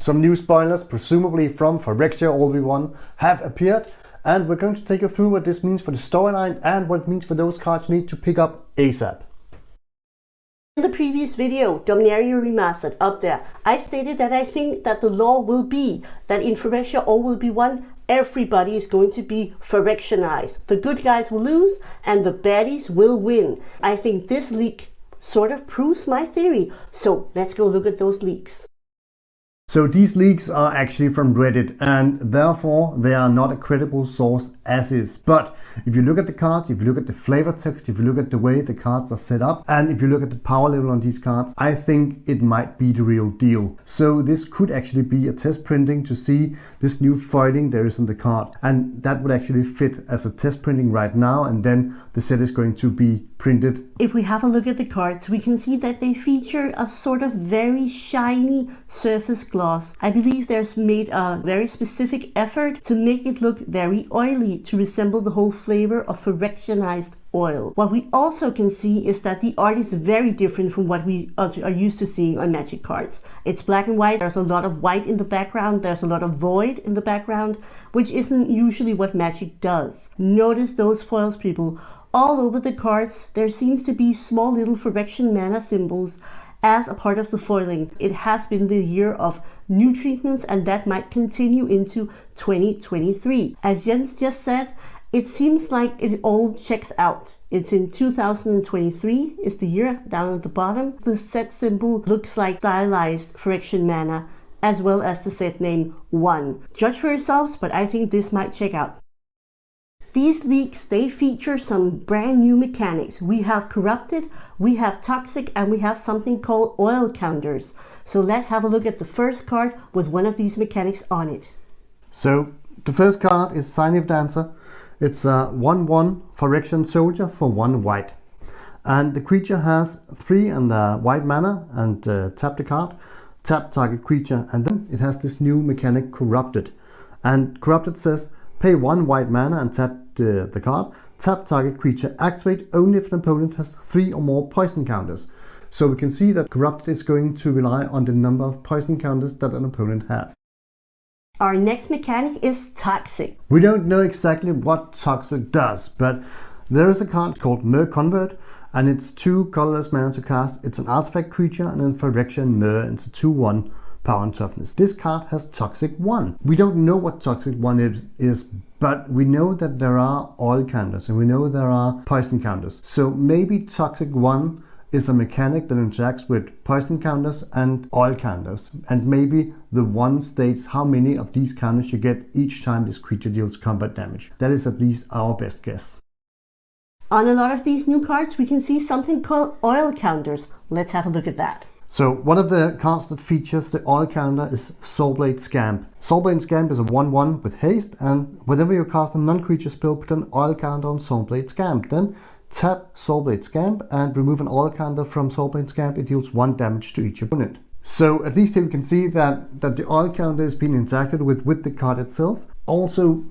Some new spoilers, presumably from Phyrexia All-We-One, have appeared, and we're going to take you through what this means for the storyline and what it means for those cards you need to pick up ASAP. In the previous video, Dominaria Remastered, up there, I stated that I think that the law will be that in Phyrexia All-Will-Be-One, everybody is going to be Phyrexianized. The good guys will lose and the baddies will win. I think this leak sort of proves my theory, so let's go look at those leaks. So these leaks are actually from Reddit, and therefore they are not a credible source as is. But if you look at the cards, if you look at the flavor text, if you look at the way the cards are set up, and if you look at the power level on these cards, I think it might be the real deal. So this could actually be a test printing to see this new foiling there is on the card. And that would actually fit as a test printing right now, and then the set is going to be printed. If we have a look at the cards, we can see that they feature a sort of very shiny surface gloss. I believe there's made a very specific effort to make it look very oily, to resemble the whole flavor of Phyrexianized oil. What we also can see is that the art is very different from what we are used to seeing on Magic cards. It's black and white, there's a lot of white in the background, there's a lot of void in the background, which isn't usually what Magic does. Notice those foils, people. All over the cards, there seems to be small little Phyrexian mana symbols as a part of the foiling. It has been the year of new treatments, and that might continue into 2023. As Jens just said, it seems like it all checks out. It's in 2023 is the year down at the bottom. The set symbol looks like stylized Phyrexian mana, as well as the set name 1. Judge for yourselves, but I think this might check out. These leaks, they feature some brand new mechanics. We have Corrupted, we have Toxic, and we have something called Oil Counters. So let's have a look at the first card with one of these mechanics on it. So the first card is Sign of Dancer. It's a 1/1 Phyrexian Soldier for 1 white. And the creature has 3 and white mana, and tap the card, tap target creature, and then it has this new mechanic Corrupted. And Corrupted says, pay 1 white mana and tap the card, tap target creature, activate only if an opponent has 3 or more poison counters. So we can see that Corrupted is going to rely on the number of poison counters that an opponent has. Our next mechanic is Toxic. We don't know exactly what Toxic does, but there is a card called Mer Convert, and it's 2 colorless mana to cast. It's an artifact creature, and then Phyrexian Mer, it's a 2/1 power and toughness. This card has Toxic 1. We don't know what Toxic 1 is, but we know that there are oil counters, and we know there are poison counters. So maybe Toxic 1 is a mechanic that interacts with poison counters and oil counters, and maybe the 1 states how many of these counters you get each time this creature deals combat damage. That is at least our best guess. On a lot of these new cards, we can see something called Oil Counters. Let's have a look at that. So one of the cards that features the oil counter is Soulblade Scamp. Soulblade Scamp is a 1/1 with haste, and whenever you cast a non-creature spell, put an oil counter on Soulblade Scamp. Then tap Soulblade Scamp and remove an oil counter from Soulblade Scamp. It deals 1 damage to each opponent. So at least here we can see that the oil counter is being interacted with the card itself. Also,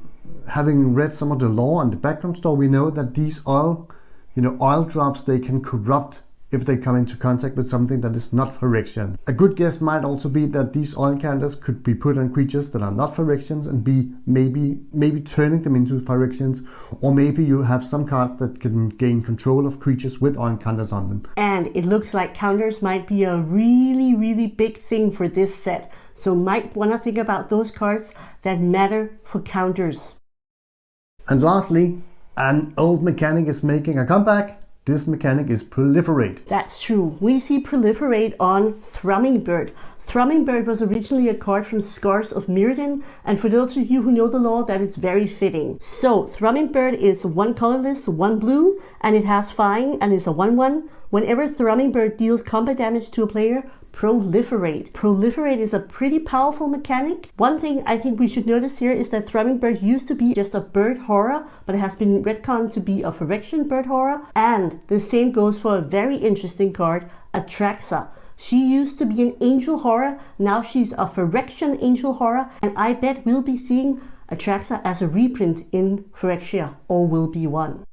having read some of the lore and the background story, we know that these oil drops, they can corrupt if they come into contact with something that is not Phyrexian. A good guess might also be that these oil counters could be put on creatures that are not Phyrexians and be maybe turning them into Phyrexians, or maybe you have some cards that can gain control of creatures with oil counters on them. And it looks like counters might be a really, really big thing for this set. So might want to think about those cards that matter for counters. And lastly, an old mechanic is making a comeback. This mechanic is Proliferate. That's true. We see Proliferate on Thrumming Bird. Thrumming Bird was originally a card from Scars of Mirrodin, and for those of you who know the lore, that is very fitting. So Thrumming Bird is 1 colorless, 1 blue, and it has Flying and is a 1/1. Whenever Thrumming Bird deals combat damage to a player, Proliferate. Proliferate is a pretty powerful mechanic. One thing I think we should notice here is that Thrumming Bird used to be just a bird horror, but it has been retconned to be a Phyrexian bird horror. And the same goes for a very interesting card, Atraxa. She used to be an angel horror, now she's a Phyrexian angel horror, and I bet we'll be seeing Atraxa as a reprint in Phyrexia All-Will-Be-One.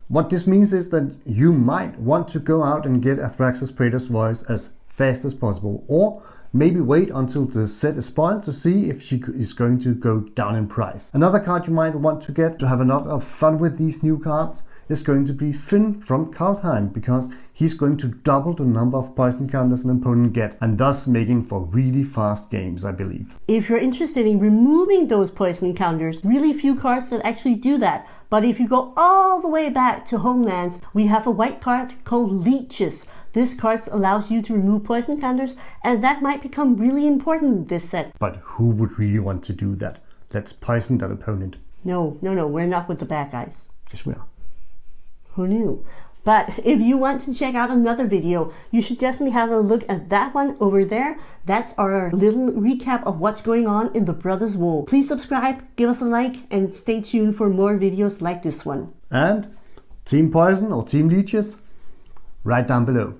What this means is that you might want to go out and get Atraxa's Praetor's Voice as fast as possible, or maybe wait until the set is spoiled to see if she is going to go down in price. Another card you might want to get to have a lot of fun with these new cards is going to be Finn from Kaldheim, because he's going to double the number of poison counters an opponent get, and thus making for really fast games, I believe. If you're interested in removing those poison counters, really few cards that actually do that. But if you go all the way back to Homelands, we have a white card called Leeches. This card allows you to remove poison counters, and that might become really important in this set. But who would really want to do that? Let's poison that opponent. No, we're not with the bad guys. Yes, we are. Who knew? But if you want to check out another video, you should definitely have a look at that one over there. That's our little recap of what's going on in the Brothers War. Please subscribe, give us a like, and stay tuned for more videos like this one. And Team Poison or Team Leeches, right down below.